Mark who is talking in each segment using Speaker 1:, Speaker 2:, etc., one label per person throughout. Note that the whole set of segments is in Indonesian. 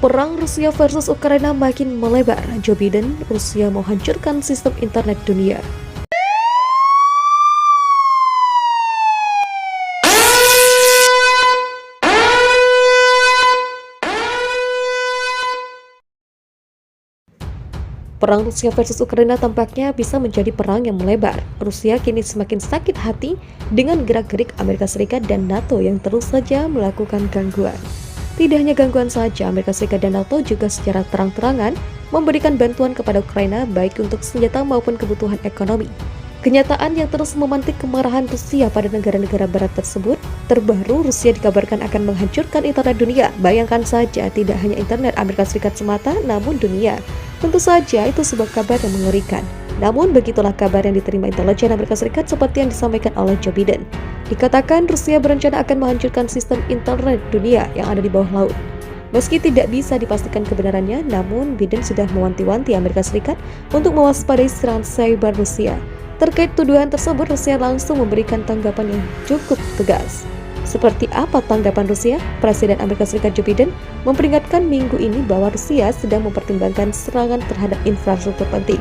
Speaker 1: Perang Rusia versus Ukraina makin melebar. Joe Biden, Rusia mau hancurkan sistem internet dunia. Perang Rusia versus Ukraina tampaknya bisa menjadi perang yang melebar. Rusia kini semakin sakit hati dengan gerak-gerik Amerika Serikat dan NATO yang terus saja melakukan gangguan. Tidak hanya gangguan saja, Amerika Serikat dan NATO juga secara terang-terangan memberikan bantuan kepada Ukraina baik untuk senjata maupun kebutuhan ekonomi. Kenyataan yang terus memantik kemarahan Rusia pada negara-negara barat tersebut, terbaru Rusia dikabarkan akan menghancurkan internet dunia. Bayangkan saja, tidak hanya internet Amerika Serikat semata, namun dunia. Tentu saja itu sebuah kabar yang mengerikan. Namun begitulah kabar yang diterima intelijen Amerika Serikat seperti yang disampaikan oleh Joe Biden. Dikatakan Rusia berencana akan menghancurkan sistem internet dunia yang ada di bawah laut. Meski tidak bisa dipastikan kebenarannya, namun Biden sudah mewanti-wanti Amerika Serikat untuk mewaspadai serangan cyber Rusia. Terkait tuduhan tersebut, Rusia langsung memberikan tanggapan yang cukup tegas. Seperti apa tanggapan Rusia? Presiden Amerika Serikat Joe Biden memperingatkan minggu ini bahwa Rusia sedang mempertimbangkan serangan terhadap infrastruktur penting.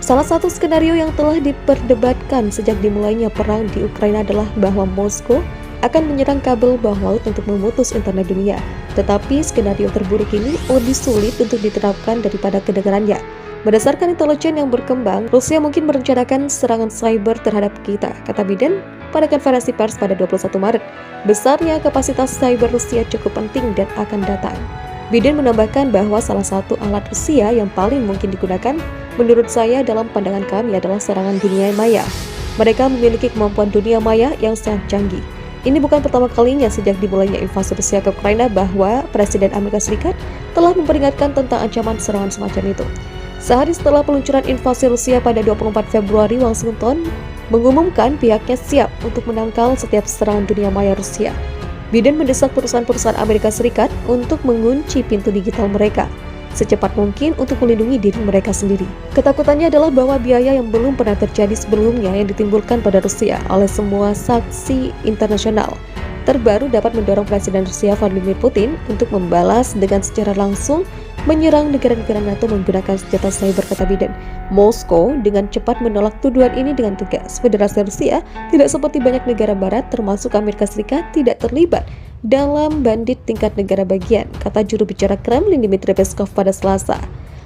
Speaker 1: Salah satu skenario yang telah diperdebatkan sejak dimulainya perang di Ukraina adalah bahwa Moskow akan menyerang kabel bawah laut untuk memutus internet dunia. Tetapi skenario terburuk ini lebih sulit untuk diterapkan daripada kedengarannya. Berdasarkan intelijen yang berkembang, Rusia mungkin merencanakan serangan cyber terhadap kita, kata Biden pada konferensi pers pada 21 Maret. Besarnya kapasitas cyber Rusia cukup penting dan akan datang. Biden menambahkan bahwa salah satu alat Rusia yang paling mungkin digunakan, menurut saya dalam pandangan kami adalah serangan dunia maya. Mereka memiliki kemampuan dunia maya yang sangat canggih. Ini bukan pertama kalinya sejak dimulainya invasi Rusia ke Ukraina bahwa Presiden Amerika Serikat telah memperingatkan tentang ancaman serangan semacam itu. Sehari setelah peluncuran invasi Rusia pada 24 Februari, Washington mengumumkan pihaknya siap untuk menangkal setiap serangan dunia maya Rusia. Biden mendesak perusahaan-perusahaan Amerika Serikat untuk mengunci pintu digital mereka secepat mungkin untuk melindungi diri mereka sendiri. Ketakutannya adalah bahwa biaya yang belum pernah terjadi sebelumnya yang ditimbulkan pada Rusia oleh semua saksi internasional terbaru dapat mendorong Presiden Rusia Vladimir Putin untuk membalas dengan secara langsung menyerang negara-negara NATO menggunakan senjata cyber, kata Biden. Moskow dengan cepat menolak tuduhan ini dengan tegas. Federasi Rusia tidak seperti banyak negara barat termasuk Amerika Serikat tidak terlibat dalam bandit tingkat negara bagian, kata juru bicara Kremlin Dmitry Peskov pada Selasa.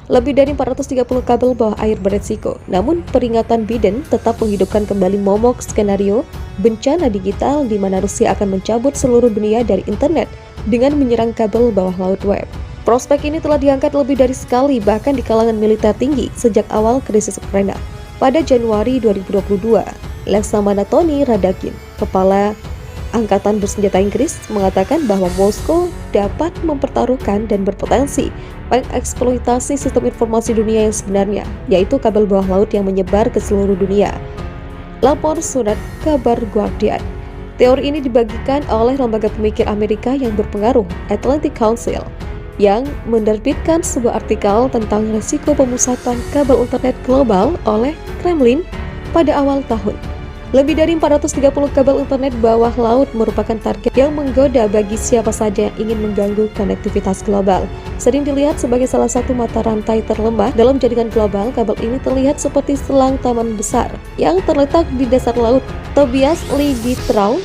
Speaker 1: Lebih dari 430 kabel bawah air beresiko. Namun peringatan Biden tetap menghidupkan kembali momok skenario bencana digital di mana Rusia akan mencabut seluruh dunia dari internet dengan menyerang kabel bawah laut web. Prospek ini telah diangkat lebih dari sekali bahkan di kalangan militer tinggi sejak awal krisis Ukraina. Pada Januari 2022, Laksamana Tony Radakin, kepala Angkatan Bersenjata Inggris, mengatakan bahwa Moskow dapat mempertaruhkan dan berpotensi mengeksploitasi sistem informasi dunia yang sebenarnya, yaitu kabel bawah laut yang menyebar ke seluruh dunia. Lapor surat kabar Guardian. Teori ini dibagikan oleh lembaga pemikir Amerika yang berpengaruh, Atlantic Council, yang menerbitkan sebuah artikel tentang risiko pemusatan kabel internet global oleh Kremlin pada awal tahun. Lebih dari 430 kabel internet bawah laut merupakan target yang menggoda bagi siapa saja yang ingin mengganggu konektivitas global. Sering dilihat sebagai salah satu mata rantai terlemah dalam jaringan global, kabel ini terlihat seperti selang taman besar yang terletak di dasar laut. Tobias Ligitrau,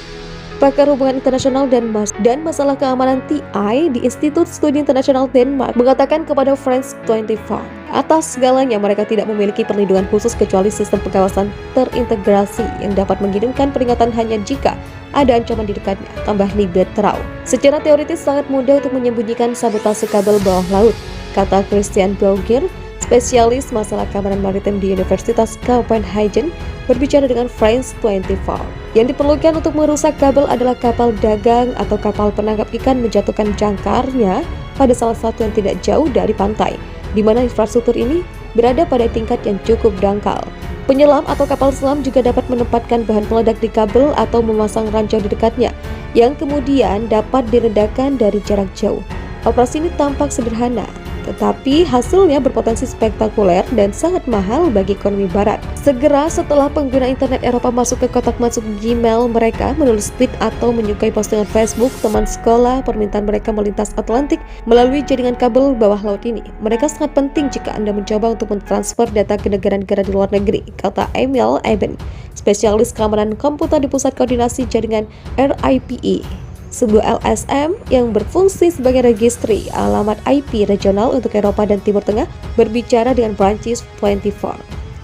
Speaker 1: pakar hubungan internasional dan masalah keamanan TI di Institut Studi Internasional Denmark, mengatakan kepada France 24, atas segalanya mereka tidak memiliki perlindungan khusus kecuali sistem pengawasan terintegrasi yang dapat mengirimkan peringatan hanya jika ada ancaman di dekatnya, tambah Ligitrau. Secara teoritis sangat mudah untuk menyembunyikan sabotase kabel bawah laut, kata Christian Brauger, spesialis masalah keamanan maritim di Universitas Copenhagen, berbicara dengan France 24. Yang diperlukan untuk merusak kabel adalah kapal dagang atau kapal penangkap ikan menjatuhkan jangkarnya pada salah satu yang tidak jauh dari pantai, di mana infrastruktur ini berada pada tingkat yang cukup dangkal. Penyelam atau kapal selam juga dapat menempatkan bahan peledak di kabel atau memasang ranjau di dekatnya, yang kemudian dapat diledakkan dari jarak jauh. Operasi ini tampak sederhana, tetapi hasilnya berpotensi spektakuler dan sangat mahal bagi ekonomi barat. Segera setelah pengguna internet Eropa masuk ke kotak masuk Gmail mereka, menulis tweet atau menyukai postingan Facebook teman sekolah, permintaan mereka melintas Atlantik melalui jaringan kabel bawah laut ini. Mereka sangat penting jika Anda mencoba untuk mentransfer data ke negara-negara di luar negeri, kata Emil Eben, spesialis keamanan komputer di Pusat Koordinasi Jaringan RIPE, sebuah LSM yang berfungsi sebagai registri alamat IP regional untuk Eropa dan Timur Tengah, berbicara dengan Branches 24.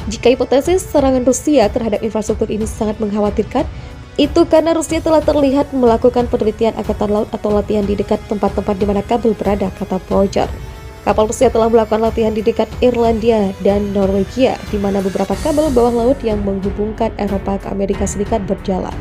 Speaker 1: Jika hipotesis serangan Rusia terhadap infrastruktur ini sangat mengkhawatirkan, itu karena Rusia telah terlihat melakukan penelitian angkatan laut atau latihan di dekat tempat-tempat di mana kabel berada, kata Roger. Kapal Rusia telah melakukan latihan di dekat Irlandia dan Norwegia, di mana beberapa kabel bawah laut yang menghubungkan Eropa ke Amerika Serikat berjalan.